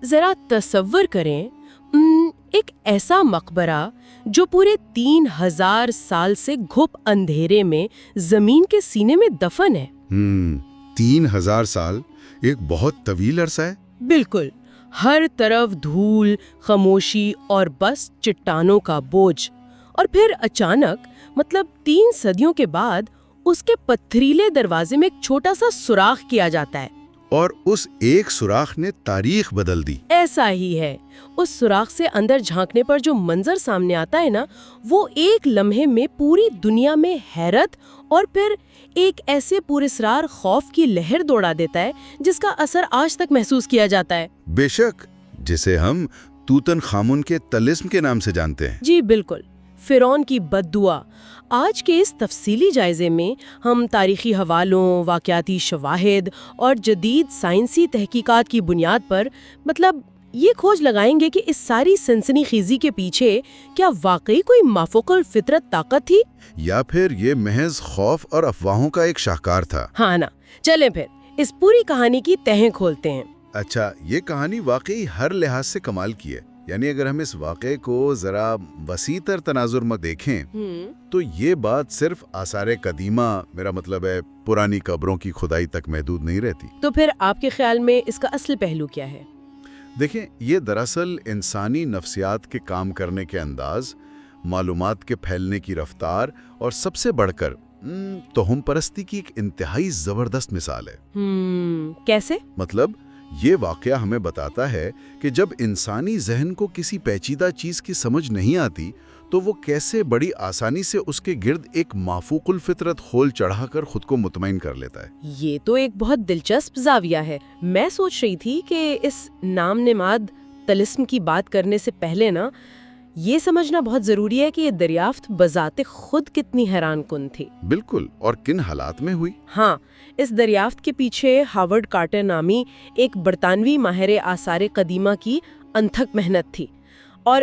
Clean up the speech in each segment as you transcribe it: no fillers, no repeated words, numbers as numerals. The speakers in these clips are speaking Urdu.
ذرا تصور کریں ایک ایسا مقبرہ جو پورے 3000 سال سے گھپ اندھیرے میں زمین کے سینے میں دفن ہے۔ 3000 سال ایک بہت طویل عرصہ ہے۔ بالکل، ہر طرف دھول، خاموشی اور بس چٹانوں کا بوجھ، اور پھر اچانک 3 صدیوں کے بعد اس کے پتھریلے دروازے میں ایک چھوٹا سا سوراخ کیا جاتا ہے۔ اور اس ایک سوراخ نے تاریخ بدل دی۔ ایسا ہی ہے، اس سوراخ سے اندر جھانکنے پر جو منظر سامنے آتا ہے نا، وہ ایک لمحے میں پوری دنیا میں حیرت اور پھر ایک ایسے پراسرار خوف کی لہر دوڑا دیتا ہے جس کا اثر آج تک محسوس کیا جاتا ہے۔ بے شک، جسے ہم توتن خامن کے طلسم کے نام سے جانتے ہیں۔ جی بالکل، فرعون کی بد دعا۔ آج کے اس تفصیلی جائزے میں ہم تاریخی حوالوں، واقعاتی شواہد اور جدید سائنسی تحقیقات کی بنیاد پر یہ کھوج لگائیں گے کہ اس ساری سنسنی خیزی کے پیچھے کیا واقعی کوئی مافوق الفطرت طاقت تھی، یا پھر یہ محض خوف اور افواہوں کا ایک شاہکار تھا۔ ہاں نا، چلیں پھر اس پوری کہانی کی تہیں کھولتے ہیں۔ اچھا، یہ کہانی واقعی ہر لحاظ سے کمال کی ہے۔ یعنی اگر ہم اس واقعے کو ذرا وسیع تر تناظر میں دیکھیں تو یہ بات صرف آثار قدیمہ، میرا مطلب ہے پرانی قبروں کی کھدائی تک محدود نہیں رہتی۔ تو پھر آپ کے خیال میں اس کا اصل پہلو کیا ہے؟ دیکھیں، یہ دراصل انسانی نفسیات کے کام کرنے کے انداز، معلومات کے پھیلنے کی رفتار اور سب سے بڑھ کر توہم پرستی کی ایک انتہائی زبردست مثال ہے۔ کیسے؟ یہ واقعہ ہمیں بتاتا ہے کہ جب انسانی ذہن کو کسی پیچیدہ چیز کی سمجھ نہیں آتی تو وہ کیسے بڑی آسانی سے اس کے گرد ایک مافوق الفطرت خول چڑھا کر خود کو مطمئن کر لیتا ہے۔ یہ تو ایک بہت دلچسپ زاویہ ہے۔ میں سوچ رہی تھی کہ اس نام نماد طلسم کی بات کرنے سے پہلے یہ سمجھنا بہت ضروری ہے کہ یہ دریافت بذات خود کتنی حیران کن تھی۔ بالکل، اور کن حالات میں ہوئی۔ ہاں، اس دریافت کے پیچھے ہاورڈ کارٹر نامی ایک برطانوی ماہر آثار قدیمہ کی انتھک محنت تھی۔ اور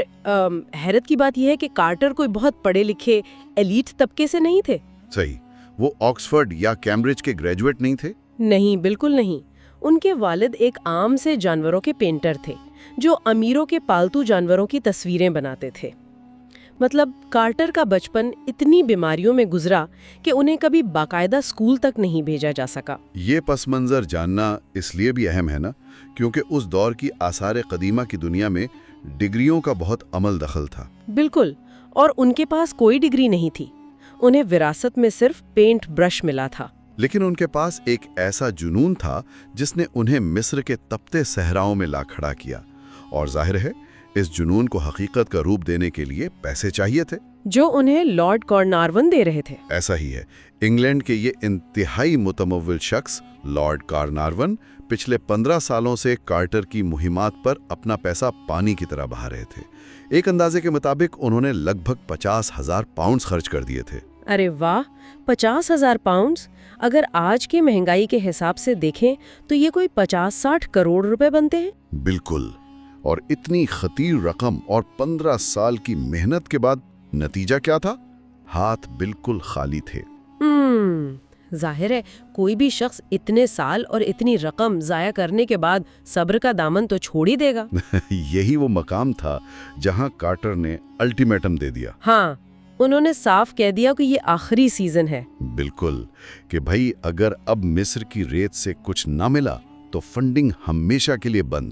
حیرت کی بات یہ ہے کہ کارٹر کوئی بہت پڑھے لکھے ایلیٹ طبقے سے نہیں تھے۔ صحیح، وہ آکسفورڈ یا کیمبرج کے گریجویٹ نہیں تھے؟ نہیں، بالکل نہیں۔ ان کے والد ایک عام سے جانوروں کے پینٹر تھے جو امیروں کے پالتو جانوروں کی تصویریں بناتے تھے۔ کارٹر کا بچپن اتنی بیماریوں میں گزرا کہ انہیں کبھی باقاعدہ اسکول تک نہیں بھیجا جا سکا۔ یہ پس منظر جاننا اس لیے بھی اہم ہے نا، کیونکہ اس دور کی آثار قدیمہ کی دنیا میں ڈگریوں کا بہت عمل دخل تھا۔ بالکل، اور ان کے پاس کوئی ڈگری نہیں تھی، انہیں وراثت میں صرف پینٹ برش ملا تھا۔ لیکن ان کے پاس ایک ایسا جنون تھا جس نے انہیں مصر کے تپتے صحراؤں میں لا کھڑا کیا، اور ظاہر ہے اس جنون کو حقیقت کا روپ دینے کے لیے پیسے چاہیے تھے، جو انہیں لارڈ کارنارون دے رہے تھے۔ ایسا ہی ہے، انگلینڈ کے یہ انتہائی متمول شخص لارڈ کارنارون پچھلے 15 سالوں سے کارٹر کی مہمات پر اپنا پیسہ پانی کی طرح بہا رہے تھے۔ ایک اندازے کے مطابق انہوں نے لگ بھگ 50,000 پاؤنڈز خرچ کر دیے تھے۔ ارے واہ، 50,000 پاؤنڈز! اگر آج کے مہنگائی کے حساب سے دیکھیں تو یہ کوئی 50-60 کروڑ روپے بنتے ہیں۔ بالکل، اور اتنی خطیر رقم اور 15 سال کی محنت کے بعد نتیجہ کیا تھا؟ ہاتھ بالکل خالی تھے۔ ظاہر ہے کوئی بھی شخص اتنے سال اور اتنی رقم ضائع کرنے کے بعد صبر کا دامن تو چھوڑ ہی دے گا۔ یہی وہ مقام تھا جہاں کارٹر نے الٹیمیٹم دے دیا۔ ہاں، انہوں نے صاف کہہ دیا کہ یہ آخری سیزن ہے۔ بالکل، کہ بھائی اگر اب مصر کی ریت سے کچھ نہ ملا تو فنڈنگ ہمیشہ کے لیے بند۔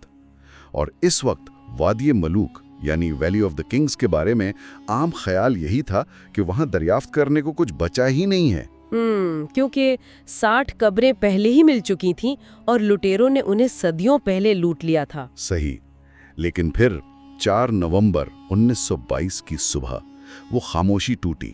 اور اس وقت وادی ملوک یعنی ویلی آف دا کنگز کے بارے میں عام خیال یہی تھا کہ وہاں دریافت کرنے کو کچھ بچا ہی نہیں ہے۔ کیونکہ 60 قبریں پہلے ہی مل چکی تھیں اور لٹیروں نے انہیں صدیوں پہلے لوٹ لیا تھا۔ صحیح، لیکن پھر 4 نومبر 1922 کی صبح وہ خاموشی ٹوٹی۔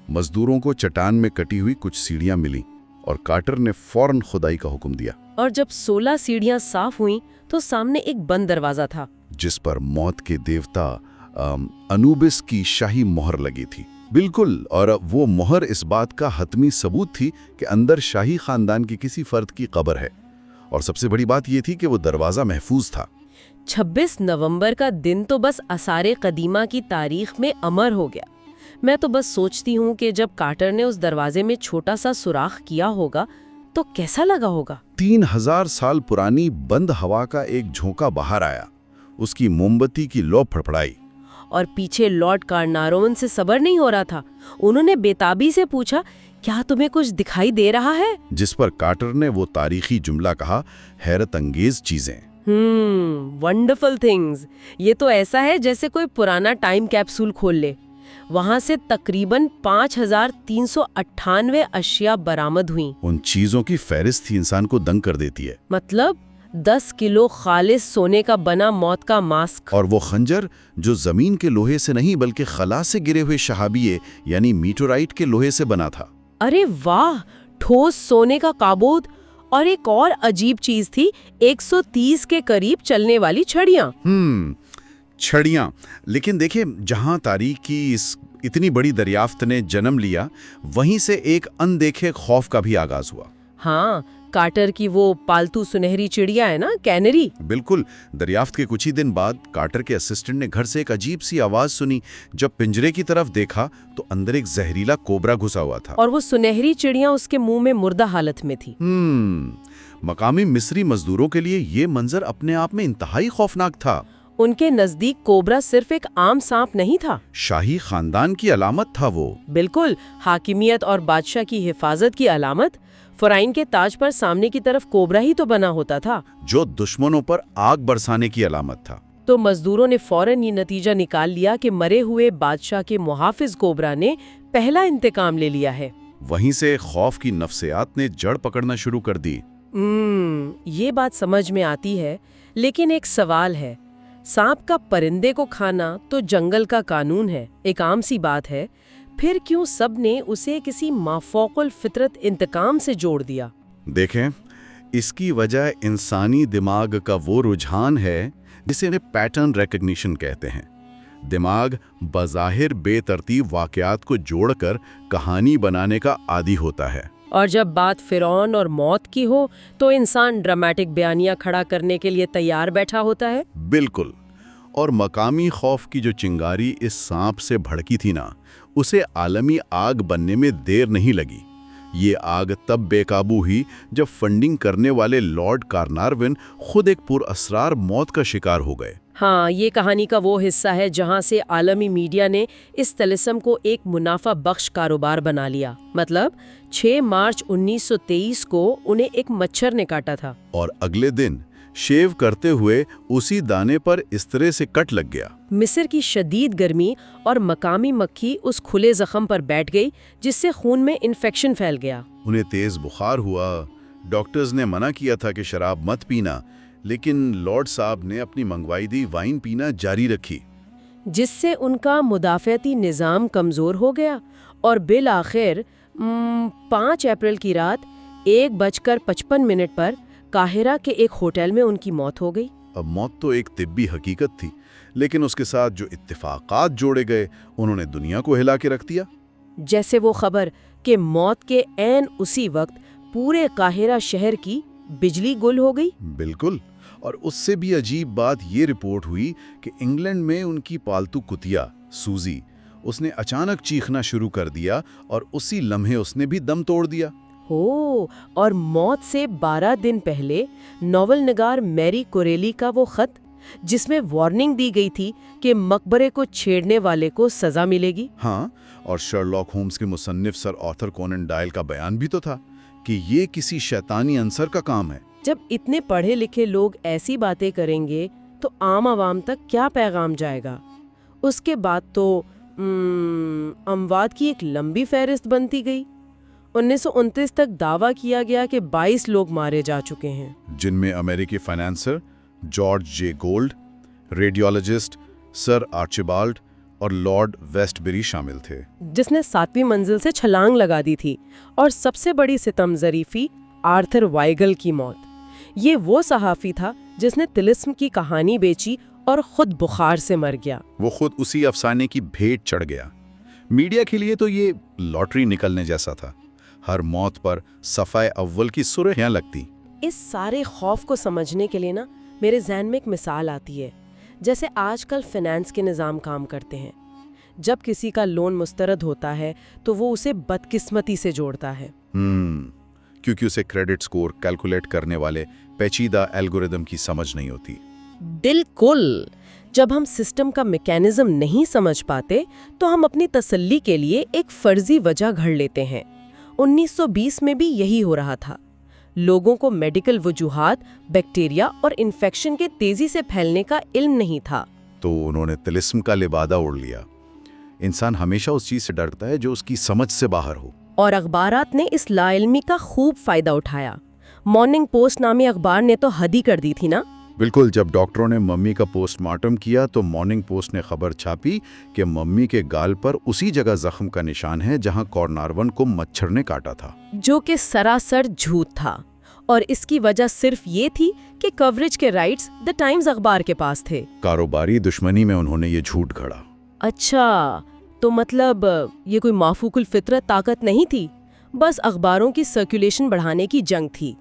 مزدوروں کو چٹان میں کٹی ہوئی کچھ سیڑھیاں ملیں اور کارٹر نے فوراً کھدائی کا حکم دیا۔ اور جب 16 سیڑھیاں صاف ہوئیں تو سامنے ایک بند دروازہ تھا جس پر موت کے دیوتا انوبس کی شاہی مہر لگی تھی۔ بالکل، اور وہ مہر اس بات کا حتمی ثبوت تھی کہ اندر شاہی خاندان کی کسی فرد کی قبر ہے، اور سب سے بڑی بات یہ تھی کہ وہ دروازہ محفوظ تھا۔ 26 نومبر کا دن تو بس آثار قدیمہ کی تاریخ میں امر ہو گیا۔ میں تو بس سوچتی ہوں کہ جب کارٹر نے اس دروازے میں چھوٹا سا سوراخ کیا ہوگا تو کیسا لگا ہوگا۔ 3000 سال پرانی بند ہوا کا ایک جھونکا باہر آیا، اس کی موم بتی کی لو پھڑپڑائی۔ اور پیچھے لارڈ کارنارون سے صبر نہیں ہو رہا تھا، انہوں نے بےتابی سے پوچھا، کیا تمہیں کچھ دکھائی دے رہا ہے؟ جس پر کارٹر نے وہ تاریخی جملہ کہا، حیرت انگیز چیزیں۔ Wonderful things. یہ تو ایسا ہے جیسے کوئی پرانا ٹائم کیپسول کھول لے۔ وہاں سے تقریباً 5398 اشیاء برآمد ہوئیں۔ ان چیزوں کی فہرست ہی انسان کو دنگ کر دیتی ہے۔ مطلب 10 کلو خالص سونے کا بنا موت کا ماسک، اور وہ خنجر جو زمین کے لوہے سے نہیں بلکہ خلا سے گرے ہوئے شہابیے یعنی میٹورائٹ کے لوہے سے بنا تھا۔ ارے واہ، ٹھوس سونے کا کابوت، اور ایک اور عجیب چیز تھی، 130 کے قریب چلنے والی چھڑیاں۔ چھڑیاں۔ لیکن دیکھیں، جہاں تاریخ کی اس اتنی بڑی دریافت نے جنم لیا، وہیں سے ایک اندیکھے خوف کا بھی آغاز ہوا۔ ہاں، کارٹر کی وہ پالتو سنہری چڑیا ہے نا، کینری۔ بالکل۔ دریافت کے کچھ ہی دن بعد کارٹر کے اسسٹنٹ نے گھر سے ایک عجیب سی آواز سنی۔ جب پنجرے کی طرف دیکھا تو اندر ایک زہریلا کوبرا گھسا ہوا تھا، اور وہ سنہری چڑیاں اس کے منہ میں مردہ حالت میں تھی۔ مقامی مصری مزدوروں کے لیے یہ منظر اپنے آپ میں انتہائی خوفناک تھا۔ ان کے نزدیک کوبرا صرف ایک عام سانپ نہیں تھا، شاہی خاندان کی علامت تھا وہ۔ بالکل، حاکمیت اور بادشاہ کی حفاظت کی علامت۔ فرعون کے تاج پر سامنے کی طرف کوبرا ہی تو بنا ہوتا تھا، جو دشمنوں پر آگ برسانے کی علامت تھا۔ تو مزدوروں نے فوراً یہ نتیجہ نکال لیا کہ مرے ہوئے بادشاہ کے محافظ کوبرا نے پہلا انتقام لے لیا ہے۔ وہیں سے خوف کی نفسیات نے جڑ پکڑنا شروع کر دی۔ یہ بات سمجھ میں آتی ہے، لیکن ایک سوال ہے۔ سانپ کا پرندے کو کھانا تو جنگل کا قانون ہے، ایک عام سی بات ہے، پھر کیوں سب نے اسے کسی مافوق الفطرت انتقام سے جوڑ دیا؟ دیکھیں، اس کی وجہ انسانی دماغ کا وہ رجحان ہے جسے پیٹرن ریکگنیشن کہتے ہیں۔ دماغ بظاہر بے ترتیب واقعات کو جوڑ کر کہانی بنانے کا عادی ہوتا ہے۔ اور جب بات فرعون اور موت کی ہو تو انسان ڈرامٹک بیانیہ کھڑا کرنے کے لیے تیار بیٹھا ہوتا ہے۔ بالکل۔ اور مقامی خوف کی جو چنگاری اس سانپ سے بھڑکی تھی نا، اسے عالمی آگ بننے میں دیر نہیں لگی۔ یہ آگ تب بے قابو ہوئی جب فنڈنگ کرنے والے لارڈ کارنارون خود ایک پراسرار موت کا شکار ہو گئے۔ ہاں، یہ کہانی کا وہ حصہ ہے جہاں سے عالمی میڈیا نے اس طلسم کو ایک منافع بخش کاروبار بنا لیا۔ مطلب 6 مارچ 1923 کو انہیں ایک مچھر نے کاٹا تھا، اور اگلے دن شیو کرتے ہوئے اسی دانے پر اس طرح سے کٹ لگ گیا۔ مصر کی شدید گرمی اور مقامی مکھی اس کھلے زخم پر بیٹھ گئی، جس سے خون میں انفیکشن پھیل گیا۔ انہیں تیز بخار ہوا۔ ڈاکٹرز نے منع کیا تھا کہ شراب مت پینا، لیکن لارڈ صاحب نے اپنی منگوائی دی وائن پینا جاری رکھی، جس سے ان کا مدافعتی نظام کمزور ہو گیا، اور بالآخر 5 اپریل کی رات 1:55 پر قاہرہ کے ایک ہوٹل میں ان کی موت ہو گئی۔ اب موت تو ایک طبی حقیقت تھی، لیکن اس کے ساتھ جو اتفاقات جوڑے گئے انہوں نے دنیا کو ہلا کے رکھ دیا۔ جیسے وہ خبر کہ موت کے عین اسی وقت پورے قاہرہ شہر کی بجلی گل ہو گئی۔ بالکل۔ اور اس سے بھی عجیب بات یہ رپورٹ ہوئی کہ انگلینڈ میں ان کی پالتو کتیا سوزی، اس نے اچانک چیخنا شروع کر دیا اور اسی لمحے اس نے بھی دم توڑ دیا۔ اور موت سے 12 دن پہلے ناول نگار میری کوریلی کا وہ خط جس میں وارننگ دی گئی تھی کہ مقبرے کو چھیڑنے والے کو سزا ملے گی۔ ہاں، اور شرلاک ہومز کے مصنف سر آرتھر کونن ڈائل کا بیان بھی تو تھا کہ یہ کسی شیطانی عنصر کا کام ہے۔ جب اتنے پڑھے لکھے لوگ ایسی باتیں کریں گے تو عام عوام تک کیا پیغام جائے گا؟ اس کے بعد تو اموات کی ایک لمبی فہرست بنتی گئی۔ 1929 تک دعویٰ کیا گیا کہ 22 لوگ مارے جا چکے ہیں، جن میں امریکی فائنانسر جارج جے گولڈ، ریڈیولوجسٹ سر آرچیبالڈ اور لارڈ ویسٹ بری شامل تھے، جس نے 7ویں منزل سے چھلانگ لگا دی تھی۔ اور سب سے بڑی ستم ظریفی آرتھر وائگل کی موت۔ یہ وہ صحافی تھا جس نے طلسم کی کہانی بیچی اور خود بخار سے مر گیا۔ وہ خود اسی افسانے کی بھیٹ چڑھ گیا۔ میڈیا کے لیے تو یہ لاٹری نکلنے جیسا تھا، ہر موت پر صفحہ اول کی سرخیاں لگتی۔ اس سارے خوف کو سمجھنے کے لیے میرے ذہن میں ایک مثال آتی ہے، جیسے آج کل فائنانس کے نظام کام کرتے ہیں۔ جب کسی کا لون مسترد ہوتا ہے تو وہ اسے بدقسمتی سے جوڑتا ہے، کیونکہ اسے کریڈٹ سکور کیلکولیٹ کرنے والے پیچیدہ الگوریدم کی سمجھ نہیں ہوتی۔ بالکل۔ جب ہم سسٹم کا میکینزم نہیں سمجھ پاتے تو ہم اپنی تسلی کے لیے ایک فرضی وجہ گھڑ لیتے ہیں۔ 1920 میں بھی یہی ہو رہا تھا۔ لوگوں کو میڈیکل وجوہات، بیکٹیریا اور انفیکشن کے تیزی سے پھیلنے کا علم نہیں تھا۔ تو انہوں نے طلسم کا لبادہ اوڑھ لیا۔ انسان ہمیشہ اس چیز سے ڈرتا ہے جو اس کی سمجھ سے باہر ہو۔ اور اخبارات نے اس لا علمی کا خوب فائدہ اٹھایا۔ مارننگ پوسٹ نامی اخبار نے تو حد ہی کر دی تھی نا۔ بالکل، جب ڈاکٹروں نے ممی کا پوسٹ مارٹم کیا تو مارننگ پوسٹ نے خبر چھاپی کہ ممی کے گال پر اسی جگہ زخم کا نشان ہے جہاں کارنارون کو مچھر نے کاٹا تھا، جو کہ سراسر جھوٹ تھا۔ اور اس کی وجہ صرف یہ تھی کہ کوریج کے رائٹس دی ٹائمز اخبار کے پاس تھے۔ کاروباری دشمنی میں انہوں نے یہ جھوٹ گھڑا۔ اچھا، تو مطلب یہ کوئی مافوق الفطرت طاقت نہیں تھی، بس اخباروں کی سرکولیشن بڑھانے کی جنگ تھی۔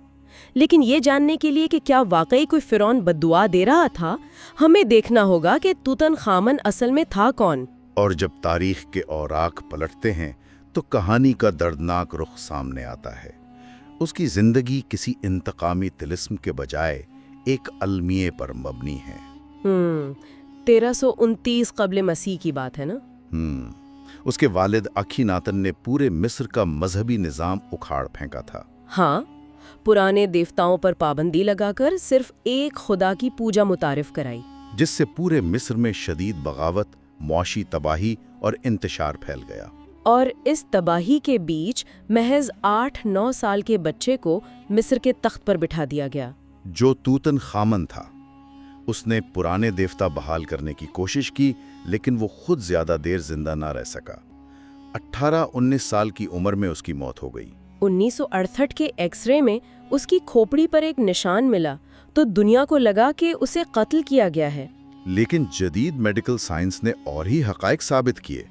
لیکن یہ جاننے کے لیے کہ کیا واقعی کوئی فرعون بددعا دے رہا تھا، ہمیں دیکھنا ہوگا کہ توتن خامن اصل میں تھا کون۔ اور جب تاریخ کے اوراق پلٹتے ہیں تو کہانی کا دردناک رخ سامنے آتا ہے۔ اس کی زندگی کسی انتقامی طلسم کے بجائے ایک المیہ پر مبنی ہے۔ 1329 قبل مسیح کی بات ہے نا؟ اس کے والد اکھیناتن نے پورے مصر کا مذہبی نظام اکھاڑ پھینکا تھا۔ ہاں، پرانے دیوتاؤں پر پابندی لگا کر صرف ایک خدا کی پوجا متعارف کرائی، جس سے پورے مصر میں شدید بغاوت، معاشی تباہی اور انتشار پھیل گیا۔ اور اس تباہی کے بیچ محض 8-9 سال کے بچے کو مصر کے تخت پر بٹھا دیا گیا، جو توتن خامن تھا۔ اس نے پرانے دیوتا بحال کرنے کی کوشش کی، لیکن وہ خود زیادہ دیر زندہ نہ رہ سکا۔ 18-19 سال کی عمر میں اس کی موت ہو گئی۔ 1968 کے ایکس رے میں اس کی کھوپڑی پر ایک نشان ملا تو دنیا کو لگا کہ اسے قتل کیا گیا ہے۔ لیکن جدید میڈیکل سائنس نے اور ہی حقائق ثابت کیے۔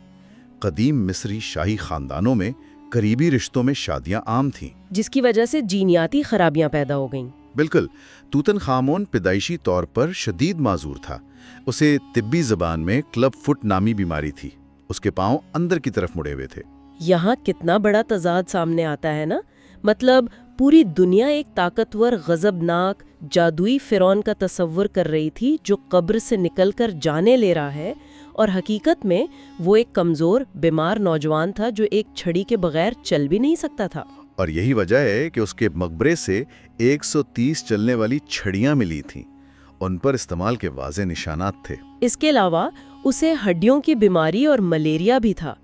قدیم مصری شاہی خاندانوں میں قریبی رشتوں میں شادیاں عام تھیں، جس کی وجہ سے جینیاتی خرابیاں پیدا ہو گئیں۔ بالکل، توتن خامون پیدائشی طور پر شدید معذور تھا۔ اسے طبی زبان میں کلب فٹ نامی بیماری تھی۔ اس کے پاؤں اندر کی طرف مڑے ہوئے تھے۔ یہاں کتنا بڑا تضاد سامنے آتا ہے نا، مطلب پوری دنیا ایک طاقتور، غضبناک، جادوئی فرعون کا تصور کر رہی تھی جو قبر سے نکل کر جانے لے رہا ہے، اور حقیقت میں وہ ایک کمزور، بیمار نوجوان تھا جو ایک چھڑی کے بغیر چل بھی نہیں سکتا تھا۔ اور یہی وجہ ہے کہ اس کے مقبرے سے 130 چلنے والی چھڑیاں ملی تھیں۔ ان پر استعمال کے واضح نشانات تھے۔ اس کے علاوہ اسے ہڈیوں کی بیماری اور ملیریا بھی تھا۔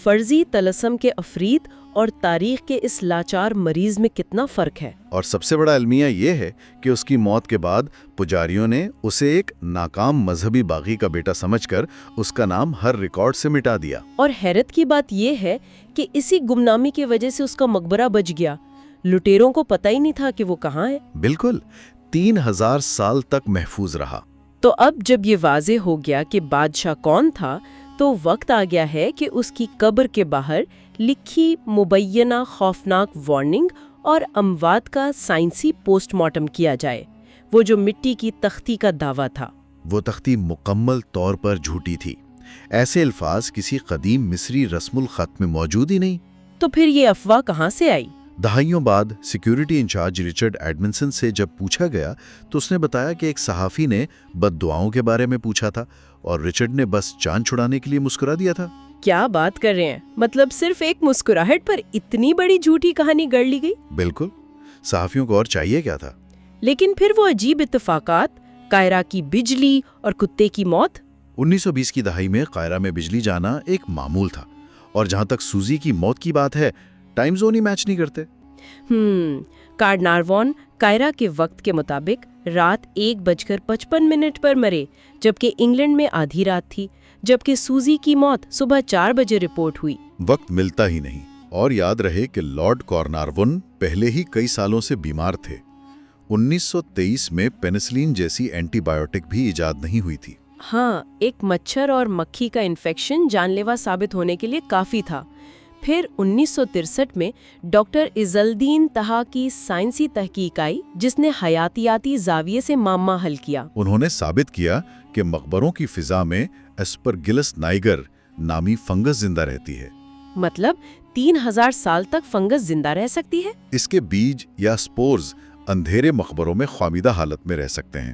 فرضی طلسم کے افریت اور تاریخ کے اس لاچار مریض میں کتنا فرق ہے۔ اور سب سے بڑا المیہ یہ ہے کہ اس کی موت کے بعد پجاریوں نے اسے ایک ناکام مذہبی باغی کا بیٹا سمجھ کر اس کا نام ہر ریکارڈ سے مٹا دیا۔ اور حیرت کی بات یہ ہے کہ اسی گمنامی کی وجہ سے اس کا مقبرہ بچ گیا۔ لٹیروں کو پتہ ہی نہیں تھا کہ وہ کہاں ہے۔ بالکل، 3000 سال تک محفوظ رہا۔ تو اب جب یہ واضح ہو گیا کہ بادشاہ کون تھا، تو وقت آ گیا ہے کہ اس کی قبر کے باہر لکھی مبینہ خوفناک وارننگ اور اموات کا سائنسی پوسٹ مارٹم کیا جائے، وہ جو مٹی کی تختی کا دعویٰ تھا۔ وہ تختی مکمل طور پر جھوٹی تھی۔ ایسے الفاظ کسی قدیم مصری رسم الخط میں موجود ہی نہیں۔ تو پھر یہ افواہ کہاں سے آئی؟ دہائیوں بعد سیکیورٹی انچارج رچرڈ ایڈمنسن سے جب پوچھا گیا تو اس نے بتایا کہ ایک صحافی نے بد دعاؤں کے بارے میں پوچھا تھا اور رچرڈ نے بس جان چھڑانے کے لیے مسکرا دیا تھا۔ کیا بات کر رہے ہیں؟ مطلب صرف ایک مسکراہٹ پر اتنی بڑی جھوٹی کہانی گڑھ لی گئی؟ بالکل، صحافیوں کو اور چاہیے کیا تھا۔ لیکن پھر وہ عجیب اتفاقات، قاہرہ کی بجلی اور کتے کی موت۔ 1920 کی دہائی میں قاہرہ میں بجلی جانا ایک معمول تھا، اور جہاں تک سوزی کی موت کی بات ہے، ٹائم زون ہی میچ نہیں کرتے۔ کارنارون قاہرہ کے وقت کے مطابق رات 1:55 پر مرے، جبکہ انگلینڈ میں آدھی رات تھی، جبکہ سوزی کی موت صبح 4 بجے رپورٹ ہوئی۔ وقت ملتا ہی نہیں۔ اور یاد رہے کہ لارڈ کارنارون پہلے ہی کئی سالوں سے بیمار تھے۔ 1923 میں پینسلین جیسی اینٹی بائیوٹک بھی ایجاد نہیں ہوئی تھی۔ ہاں، ایک مچھر اور مکھی کا انفیکشن جان لیوا ثابت ہونے کے لیے کافی تھا۔ پھر 1963 میں ڈاکٹر عزالدین طہا کی سائنسی تحقیق آئی جس نے حیاتیاتی زاویے سے معمہ حل کیا۔ انہوں نے ثابت کیا کہ مقبروں کی فضا میں ایسپرگلس نائگر نامی فنگس زندہ رہتی ہے۔ مطلب 3000 سال تک فنگس زندہ رہ سکتی ہے؟ اس کے بیج یا سپورز اندھیرے مقبروں میں خامیدہ حالت میں رہ سکتے ہیں۔